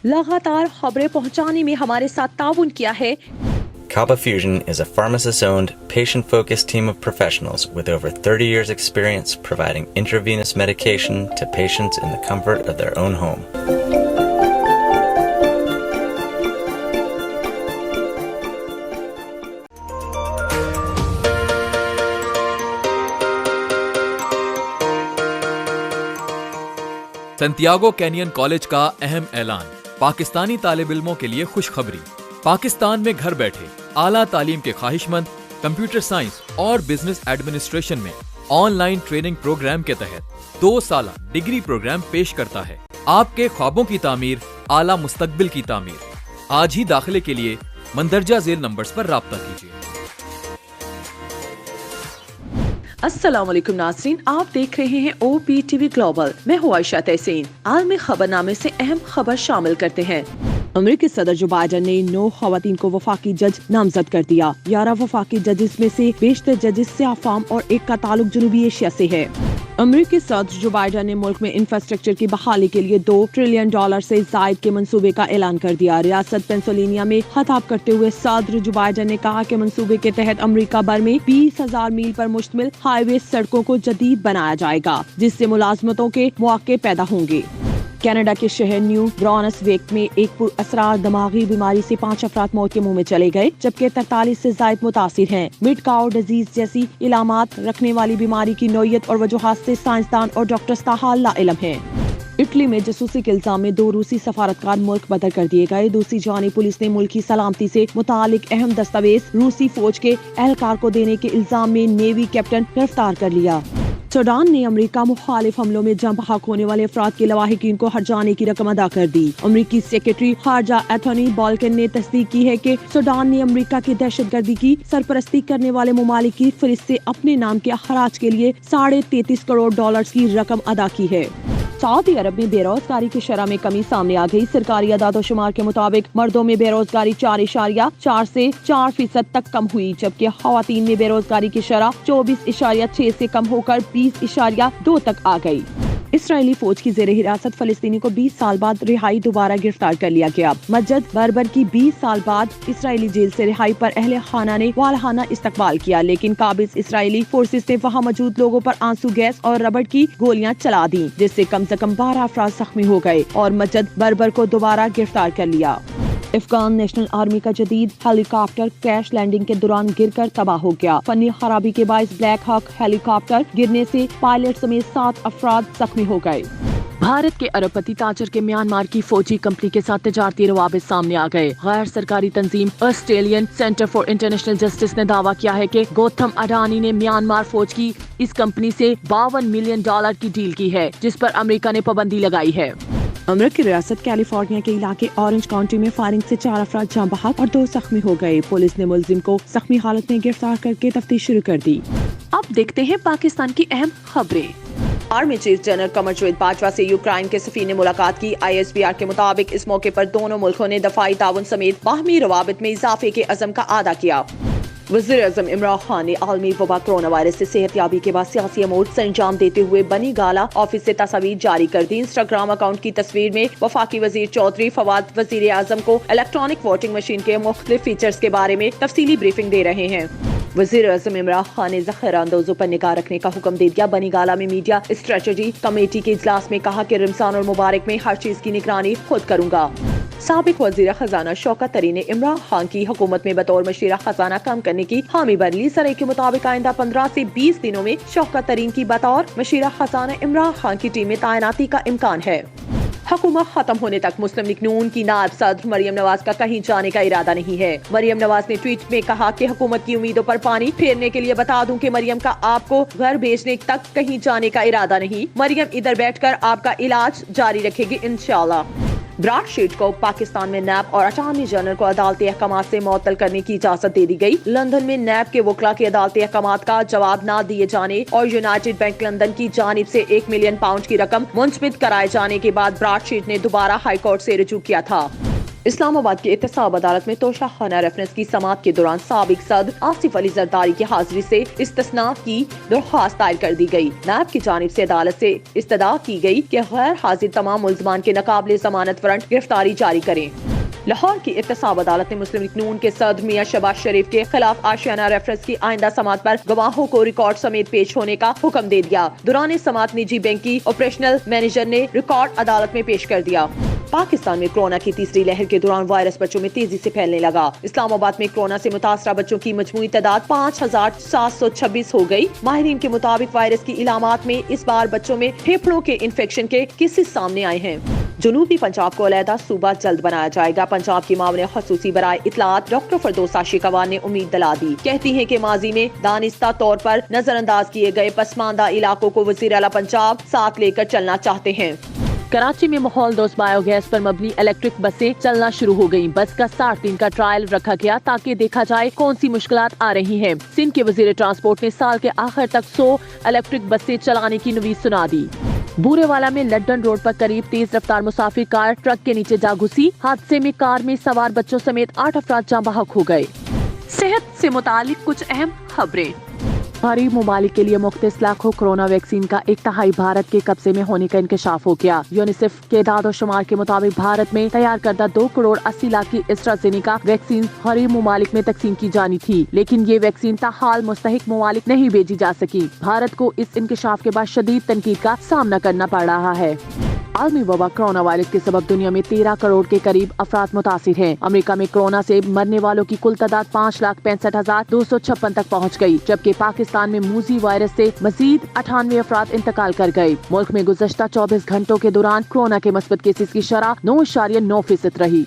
लगातार खबरें पहुंचाने में हमारे साथ ताउन किया है। Kaba Fusion is a pharmacist-owned, patient-focused team of professionals with over 30 years' experience providing intravenous medication to patients in the comfort of their own home. Santiago canyon college का अहम ऐलान, पाकिस्तानी तालिब इल्मों के लिए खुशखबरी। पाकिस्तान में घर बैठे आला तालीम के ख्वाहिशमंद कंप्यूटर साइंस और बिजनेस एडमिनिस्ट्रेशन में ऑनलाइन ट्रेनिंग प्रोग्राम के तहत 2 साला डिग्री प्रोग्राम पेश करता है। आपके ख्वाबों की तामीर, आला मुस्तकबिल की तामीर। आज ही दाखिले के लिए मंदरजा झेल नंबर्स पर राब्ता कीजिए। अस्सलाम वालेकुम नाज़रीन, आप देख रहे हैं OPTV ग्लोबल। मैं हूँ आयशा तहसीन। आलमी खबरनामे से अहम खबर शामिल करते हैं। अमेरिकी सदर जो बाइडन ने 9 खवातीन को वफाकी जज नामजद कर दिया। 11 वफाकी जजेस में से बेशतर जजेस से अफाम और एक का ताल्लुक जनूबी एशिया से है। अमेरिकी सदर जो बाइडन ने मुल्क में इंफ्रास्ट्रक्चर की बहाली के लिए $2 ट्रिलियन से जायद के मंसूबे का ऐलान कर दिया। रियासत पेंसिल्वेनिया में खिताब करते हुए सदर जो बाइडन ने कहा कि मंसूबे के तहत अमेरिका भर में 20,000 मील पर मुश्तमिल हाईवे सड़कों को जदीद बनाया जाएगा, जिससे मुलाजमतों के मौके पैदा होंगे। कनाडा के शहर न्यू ब्राउन्सविक में एक पुरअसरार दिमागी बीमारी से 5 अफराद मौत के मुंह में चले गए, जबकि 43 से जायद मुतासिर हैं। मिड काउ डिजीज जैसी इलामात रखने वाली बीमारी की नौयत और वजूहात से साइंसदान और डॉक्टर्स का हाल लाइलम है। इटली में जासूसी के इल्जाम में 2 रूसी सफारतकार मुल्क बदर कर दिए गए। दूसरी जानिब पुलिस ने मुल्क की सलामती से मुतालिक अहम दस्तावेज रूसी फौज के एहलकार को देने के इल्जाम में नेवी कैप्टन गिरफ्तार कर लिया। सूडान ने अमेरिका मुखालिफ हमलों में जम बहक होने वाले अफराद के लवाहिकीन को हर्जाने की रकम अदा कर दी। अमेरिकी सेक्रेटरी खारजा एंथनी बोल्कन ने तस्दीक की है कि सूडान ने अमेरिका की दहशतगर्दी की सरपरस्ती करने वाले ममालिक की फहरिस्त से अपने नाम के खराज के लिए $33 करोड़ की रकम अदा की है। सऊदी अरब में बेरोजगारी की शरह में कमी सामने आ गई। सरकारी अदाद-ओ-शुमार के मुताबिक मर्दों में बेरोजगारी 4.4 से 4% तक कम हुई, जबकि खवातीन में बेरोजगारी की शरह 24.6 से कम होकर 20.2 तक आ गई। इसराइली फौज की जेर हिरासत फलस्तीनी को 20 साल बाद रिहाई दोबारा गिरफ्तार कर लिया गया। मस्जिद बरबर की 20 साल बाद इसराइली जेल से रिहाई पर अहले खाना ने वालहाना इस्तकबाल किया, लेकिन काबिज इसराइली फोर्सेस ने वहाँ मौजूद लोगों पर आंसू गैस और रबड़ की गोलियां चला दी, जिससे कम से कम 12 अफराद जख्मी हो गए और मस्जिद बरबर को दोबारा गिरफ्तार कर लिया। अफगान नेशनल आर्मी का जदीद हेलीकॉप्टर क्रैश लैंडिंग के दौरान गिरकर तबाह हो गया। फनी खराबी के बायस ब्लैक हॉक हेलीकॉप्टर गिरने से पायलट समेत 7 अफराद जख्मी हो गए। भारत के अरबपति ताजर के म्यांमार की फौजी कंपनी के साथ तिजारती रवाबित सामने आ गए। गैर सरकारी तंजीम Australian centre for international justice ने दावा किया है कि गौतम अडानी ने म्यांमार फौज की इस कंपनी से $52 मिलियन की डील की है, जिस पर अमेरिका ने पाबंदी लगाई है। अमेरिकी रियासत कैलिफोर्निया के इलाके ऑरेंज काउंटी में फायरिंग से 4 अफराद जाँ बहक और 2 जख्मी हो गए। पुलिस ने मुलजिम को जख्मी हालत में गिरफ्तार करके तफ्तीश शुरू कर दी। अब देखते हैं पाकिस्तान की अहम खबरें। Army chief general Qamar Javed Bajwa से यूक्रेन के सफीर ने मुलाकात की। ISBR के मुताबिक इस मौके पर दोनों मुल्कों ने दफाई ताउन समेत बाहमी रवाबित में इजाफे के अज़म का आदा किया। वज़ीर-ए-आज़म इमरान खान ने आलमी वबा कोरोना वायरस से सेहतयाबी के बाद सियासी अमूर से अंजाम देते हुए बनी गाला ऑफिस से तस्वीर जारी कर दी। इंस्टाग्राम अकाउंट की तस्वीर में वफाकी वजीर चौधरी फवाद वज़ीर-ए-आज़म को इलेक्ट्रॉनिक वोटिंग मशीन के मुख्तलिफ फीचर्स के बारे में तफसीली ब्रीफिंग दे रहे हैं। वज़ीर-ए-आज़म इमरान खान ने ज़ख़ीरा अंदाज़ों पर निगाह रखने का हुक्म दे दिया। बनी गाला में मीडिया स्ट्रेटजी कमेटी के इजलास में कहा कि रमजान और मुबारक में हर चीज की निगरानी खुद करूंगा। साबिक वज़ीर खजाना शौकत तरीन ने इमरान खान की हुकूमत में बतौर मशीरा खजाना काम करने की हामी भर ली। सरे के मुताबिक आइंदा 15 से 20 दिनों में शौकत तरीन की बतौर मशीरा खजाना इमरान खान की टीम में तैनाती का इम्कान है। हुकूमत खत्म होने तक मुस्लिम लीग नून की नायब सदर मरियम नवाज का कहीं जाने का इरादा नहीं है। मरियम नवाज ने ट्वीट में कहा कि हुकूमत की उम्मीदों पर पानी फेरने के लिए बता दूं कि मरियम का आपको घर भेजने तक कहीं जाने का इरादा नहीं। मरियम इधर बैठकर आपका इलाज जारी रखेगी इंशाल्लाह। ब्राड शीट को पाकिस्तान में नैब और अटॉर्नी जनरल को अदालती अहकामात से मुअत्तल करने की इजाजत दे दी गई। लंदन में नैब के वकला के अदालती अहकामात का जवाब न दिए जाने और यूनाइटेड बैंक लंदन की जानिब से £1 मिलियन की रकम मुंतबित कराए जाने के बाद ब्राड शीट ने दोबारा हाई कोर्ट से रुजू किया था। اسلام آباد کی احتساب عدالت میں توشہ خانہ ریفرنس کی سماعت کے دوران سابق صدر آصف علی زرداری کی حاضری سے استثناء کی درخواست دائر کر دی گئی۔ نیب کی جانب سے عدالت سے استدعا کی گئی کہ غیر حاضر تمام ملزمان کے ناقابل ضمانت وارنٹ گرفتاری جاری کریں۔ لاہور کی احتساب عدالت نے مسلم لیگ نون کے صدر میاں شہباز شریف کے خلاف آشیانہ ریفرنس کی آئندہ سماعت پر گواہوں کو ریکارڈ سمیت پیش ہونے کا حکم دے دیا۔ دوران سماعت نجی بینک کی آپریشنل مینیجر نے ریکارڈ عدالت میں پیش کر دیا۔ پاکستان میں کورونا کی تیسری لہر کے دوران وائرس بچوں میں تیزی سے پھیلنے لگا۔ اسلام آباد میں کورونا سے متاثرہ بچوں کی مجموعی تعداد 5726 ہو گئی۔ ماہرین کے مطابق وائرس کی علامات میں اس بار بچوں میں پھیپھڑوں کے انفیکشن کے کیسز سامنے آئے ہیں۔ جنوبی پنجاب کو علیحدہ صوبہ جلد بنایا جائے گا۔ پنجاب کی معاون خصوصی برائے اطلاعات ڈاکٹر فردوس عاشقوان نے امید دلا دی۔ کہتی ہیں کہ ماضی میں دانستہ طور پر نظر انداز کیے گئے پسماندہ علاقوں کو وزیر اعلیٰ پنجاب ساتھ لے کر چلنا چاہتے ہیں۔ کراچی میں ماحول دوست بایو گیس پر مبنی الیکٹرک بسیں چلنا شروع ہو گئیں۔ بس کا 3.5 کا ٹرائل رکھا گیا تاکہ دیکھا جائے کون سی مشکلات آ رہی ہیں۔ سندھ کے وزیر ٹرانسپورٹ نے سال کے آخر تک 100 الیکٹرک بسیں چلانے کی نوید سنا دی۔ بورے والا میں لڈن روڈ پر قریب تیز رفتار مسافر کار ٹرک کے نیچے جا گھسی۔ حادثے میں کار میں سوار بچوں سمیت 8 افراد جاں بحق ہو گئے۔ صحت سے متعلق کچھ اہم خبریں۔ غریب ممالک کے لیے مختص لاکھوں کورونا ویکسین کا 1/3 بھارت کے قبضے میں ہونے کا انکشاف ہو گیا۔ یونیسیف کے اعداد و شمار کے مطابق بھارت میں تیار کردہ 2.80 کروڑ کی اسٹرازینیکا ویکسین غریب ممالک میں تقسیم کی جانی تھی، لیکن یہ ویکسین تاحال مستحق ممالک نہیں بھیجی جا سکی۔ بھارت کو اس انکشاف کے بعد شدید تنقید کا سامنا کرنا پڑ رہا ہے۔ عالمی وبا کرونا وائرس کے سبب دنیا میں 13 کروڑ کے قریب افراد متاثر ہیں۔ امریکہ میں کورونا سے مرنے والوں کی کل تعداد 5,65,256 تک پہنچ گئی، جبکہ پاکستان میں موذی وائرس سے مزید 98 افراد انتقال کر گئے۔ ملک میں گزشتہ 24 گھنٹوں کے دوران کورونا کے مثبت کیسز کی شرح 9.9% رہی۔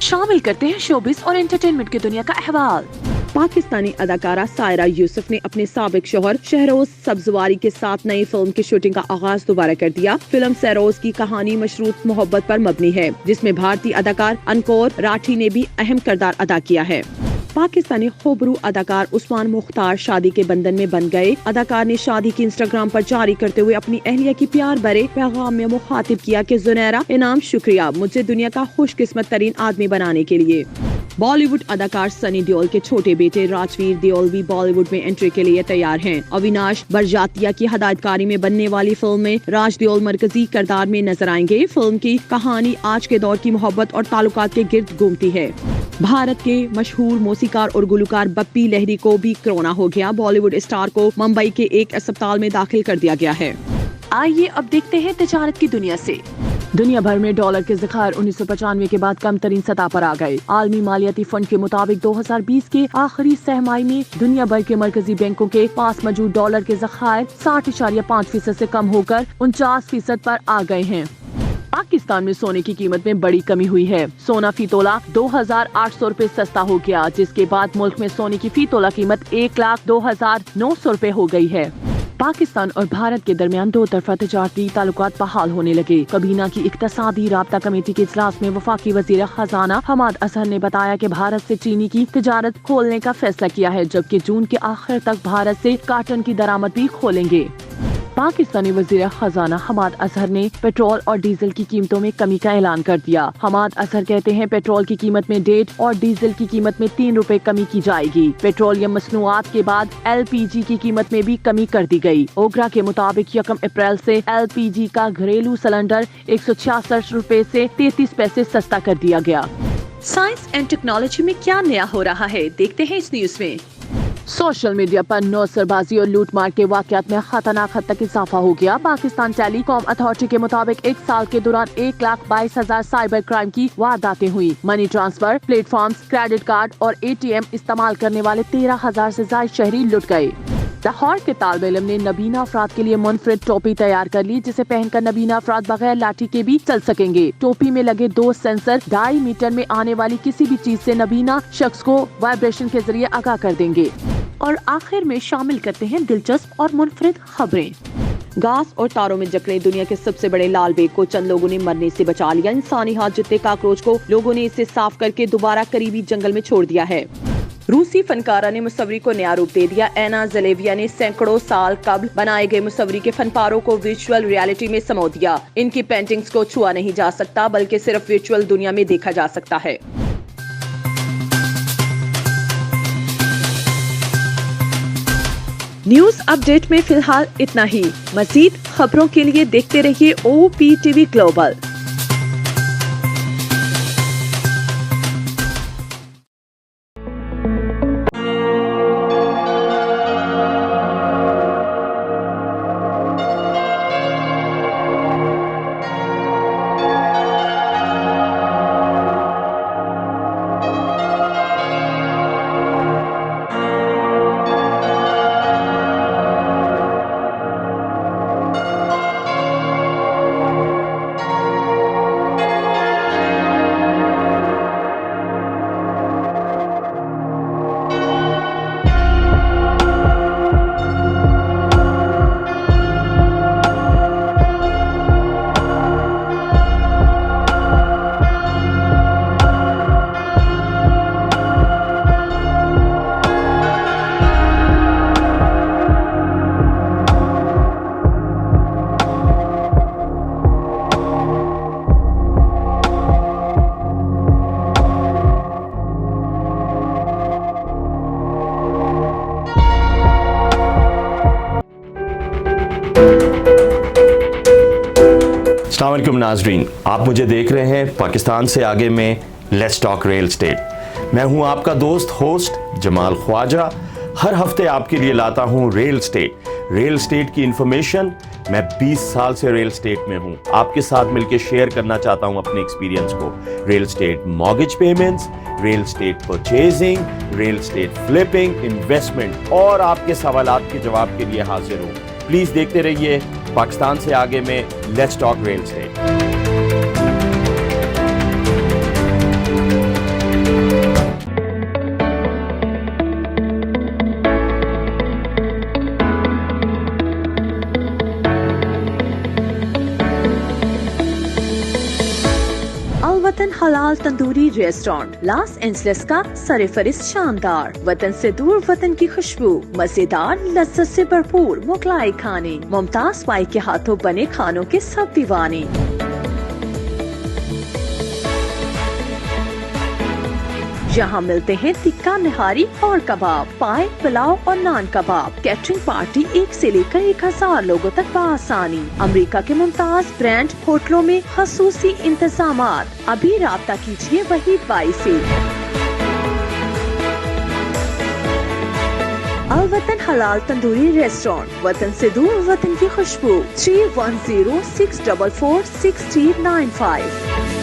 شامل کرتے ہیں شوبز اور انٹرٹینمنٹ کی دنیا کا احوال۔ پاکستانی اداکارہ سائرہ یوسف نے اپنے سابق شوہر شہروز سبزواری کے ساتھ نئی فلم کی شوٹنگ کا آغاز دوبارہ کر دیا۔ فلم سہروز کی کہانی مشروط محبت پر مبنی ہے، جس میں بھارتی اداکار انکور راٹھی نے بھی اہم کردار ادا کیا ہے۔ پاکستانی خوبرو اداکار عثمان مختار شادی کے بندھن میں بندھ گئے۔ اداکار نے شادی کی انسٹاگرام پر جاری کرتے ہوئے اپنی اہلیہ کی پیار بھرے پیغام میں مخاطب کیا کہ زنیرہ انعام شکریہ مجھے دنیا کا خوش قسمت ترین آدمی بنانے کے لیے۔ بالی ووڈ اداکار سنی دیول کے چھوٹے بیٹے راجویر دیول بھی بالی ووڈ میں انٹری کے لیے تیار ہیں۔ اویناش برجاتیا کی ہدایت کاری میں بننے والی فلم میں راج دیول مرکزی کردار میں نظر آئیں گے۔ فلم کی کہانی آج کے دور کی محبت اور تعلقات کے گرد گھومتی ہے۔ بھارت کے مشہور موسیقار اور گلوکار بپی لہری کو بھی کورونا ہو گیا۔ بالی ووڈ اسٹار کو ممبئی کے ایک اسپتال میں داخل کر دیا گیا ہے۔ آئیے اب دیکھتے ہیں تجارت کی دنیا سے۔ دنیا بھر میں ڈالر کے ذخائر 1995 کے بعد کم ترین سطح پر آ گئے۔ عالمی مالیاتی فنڈ کے مطابق 2020 کے آخری سہ ماہی میں دنیا بھر کے مرکزی بینکوں کے پاس موجود ڈالر کے ذخائر 60.5% سے کم ہو کر 49% پر آ گئے ہیں۔ پاکستان میں سونے کی قیمت میں بڑی کمی ہوئی ہے۔ سونا فی تولہ 2,800 روپے سستا ہو گیا، جس کے بعد ملک میں سونے کی فی تولہ قیمت 1,02,900 روپے ہو گئی ہے۔ پاکستان اور بھارت کے درمیان دو طرفہ تجارتی تعلقات بحال ہونے لگے۔ کابینہ کی اقتصادی رابطہ کمیٹی کے اجلاس میں وفاقی وزیر خزانہ حماد اظہر نے بتایا کہ بھارت سے چینی کی تجارت کھولنے کا فیصلہ کیا ہے، جبکہ جون کے آخر تک بھارت سے کاٹن کی درآمد بھی کھولیں گے۔ پاکستانی وزیر خزانہ حماد اظہر نے پیٹرول اور ڈیزل کی قیمتوں میں کمی کا اعلان کر دیا۔ حماد اظہر کہتے ہیں پیٹرول کی قیمت میں 1.5 اور ڈیزل کی قیمت میں 3 روپے کمی کی جائے گی۔ پیٹرولیم مصنوعات کے بعد LPG کی قیمت میں بھی کمی کر دی گئی۔ اوگرا کے مطابق 1 اپریل سے LPG کا گھریلو سلنڈر 166 روپے سے 33 پیسے سستا کر دیا گیا۔ سائنس اینڈ ٹیکنالوجی میں کیا نیا ہو رہا ہے، دیکھتے ہیں اس نیوز میں۔ سوشل میڈیا پر نوسر بازی اور لوٹ مار کے واقعات میں خطرناک حد تک اضافہ ہو گیا۔ پاکستان ٹیلی کام اتھارٹی کے مطابق 1 سال کے دوران 1,22,000 سائبر کرائم کی وارداتیں ہوئی۔ Money transfer platforms, credit card اور ATM استعمال کرنے والے 13,000 سے زائد شہری لٹ گئے۔ لاہور کے طالب علم نے نابینا افراد کے لیے منفرد ٹوپی تیار کر لی، جسے پہن کر نابینا افراد بغیر لاٹھی کے بھی چل سکیں گے۔ ٹوپی میں لگے 2 سینسر 2.5 میٹر میں آنے والی کسی بھی چیز سے نابینا شخص کو وائبریشن کے ذریعے آگاہ کر دیں گے۔ اور آخر میں شامل کرتے ہیں دلچسپ اور منفرد خبریں۔ گاس اور تاروں میں جکڑے دنیا کے سب سے بڑے لال بیگ کو چند لوگوں نے مرنے سے بچا لیا۔ انسانی ہاتھ جتنے کاکروچ کو لوگوں نے اسے صاف کر کے دوبارہ قریبی جنگل میں چھوڑ دیا ہے۔ रूसी फनकारा ने मुसव्वरी को नया रूप दे दिया। एना ज़लेविया ने सैकड़ों साल कबल बनाए गए मुसव्वरी के फनपारों को वर्चुअल रियलिटी में समो दिया। इनकी पेंटिंग्स को छुआ नहीं जा सकता, बल्कि सिर्फ वर्चुअल दुनिया में देखा जा सकता है। न्यूज अपडेट में फिलहाल इतना ही। मजीद खबरों के लिए देखते रहिए OPTV ग्लोबल। अस्सलाम वालेकुम नाज़रीन, आप मुझे देख रहे हैं पाकिस्तान से आगे में लेट्स टॉक रियल एस्टेट। मैं हूं आपका दोस्त होस्ट जमाल ख्वाजा। हर हफ्ते आपके लिए लाता हूं रियल एस्टेट की इंफॉर्मेशन। मैं 20 साल से रियल एस्टेट में हूं, आपके साथ मिलकर शेयर करना चाहता हूं अपने एक्सपीरियंस को। Real estate mortgage payments, real estate purchasing, real estate flipping, investment और आपके सवालात के जवाब के लिए हाजिर हूं। प्लीज देखते रहिए पाकिस्तान से आगे में लेट्स टॉक रियल एस्टेट। वतन हलाल तंदूरी रेस्टोरेंट, लॉस एंजलिस का सरफरिस्त शानदार, वतन से दूर वतन की खुशबू, मजेदार लज्जत से भरपूर मुगलाई खाने, मुमताज पाई के हाथों बने खानों के सब दीवाने। यहाँ मिलते हैं टिक्का, निहारी और कबाब, पाए, पुलाव और नान कबाब। कैटरिंग पार्टी 1 से लेकर 1000 लोगों तक बआसानी। अमेरिका के मुमताज ब्रांड होटलों में खसूसी इंतजामात। अभी राब्ता कीजिए वहीद बाई से। अल वतन हलाल तंदूरी रेस्टोरेंट, वतन से दूर वतन की खुशबू। 3106446395।